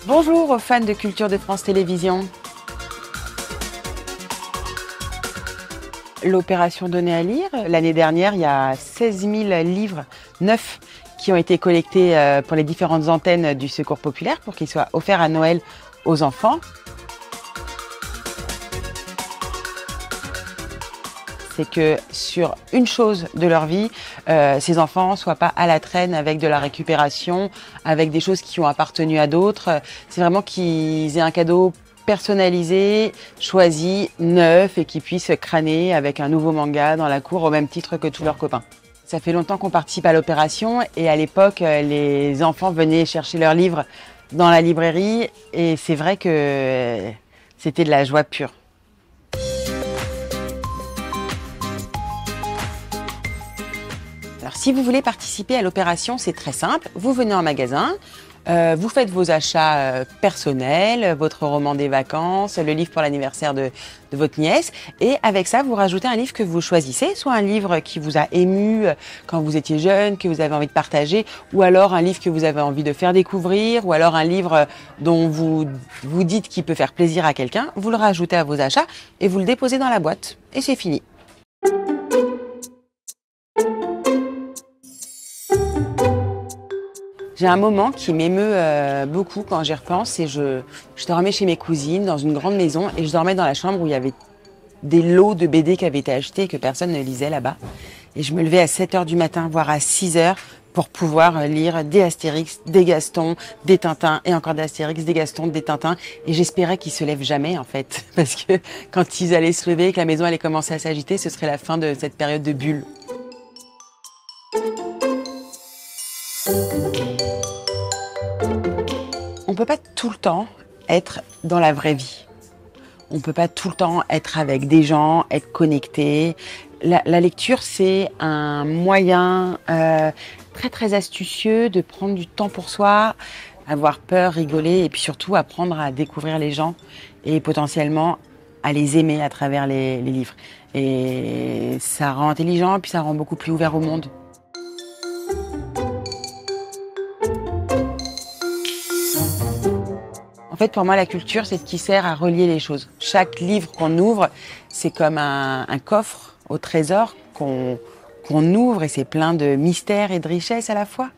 Bonjour aux fans de culture de France Télévisions. L'opération Donner à lire, l'année dernière, il y a 16 000 livres neufs qui ont été collectés pour les différentes antennes du Secours populaire pour qu'ils soient offerts à Noël aux enfants. C'est que sur une chose de leur vie, ces enfants ne soient pas à la traîne avec de la récupération, avec des choses qui ont appartenu à d'autres. C'est vraiment qu'ils aient un cadeau personnalisé, choisi, neuf et qu'ils puissent crâner avec un nouveau manga dans la cour au même titre que tous leurs copains. Ça fait longtemps qu'on participe à l'opération et à l'époque, les enfants venaient chercher leurs livres dans la librairie et c'est vrai que c'était de la joie pure. Alors, si vous voulez participer à l'opération, c'est très simple. Vous venez en magasin, vous faites vos achats personnels, votre roman des vacances, le livre pour l'anniversaire de votre nièce. Et avec ça, vous rajoutez un livre que vous choisissez, soit un livre qui vous a ému quand vous étiez jeune, que vous avez envie de partager, ou alors un livre que vous avez envie de faire découvrir, ou alors un livre dont vous vous dites qu'il peut faire plaisir à quelqu'un. Vous le rajoutez à vos achats et vous le déposez dans la boîte. Et c'est fini. J'ai un moment qui m'émeut beaucoup quand j'y repense, c'est je dormais chez mes cousines dans une grande maison et je dormais dans la chambre où il y avait des lots de BD qui avaient été achetés et que personne ne lisait là-bas. Et je me levais à 7h du matin, voire à 6h pour pouvoir lire des Astérix, des Gaston, des Tintins et encore des Astérix, des Gaston, des Tintins. Et j'espérais qu'ils se lèvent jamais en fait, parce que quand ils allaient se lever et que la maison allait commencer à s'agiter, ce serait la fin de cette période de bulle. On peut pas tout le temps être dans la vraie vie. On peut pas tout le temps être avec des gens, être connecté. La lecture, c'est un moyen très très astucieux de prendre du temps pour soi, avoir peur, rigoler et puis surtout apprendre à découvrir les gens et potentiellement à les aimer à travers les livres. Et ça rend intelligent et puis ça rend beaucoup plus ouvert au monde. En fait, pour moi, la culture, c'est ce qui sert à relier les choses. Chaque livre qu'on ouvre, c'est comme un coffre au trésor qu'on ouvre et c'est plein de mystères et de richesses à la fois.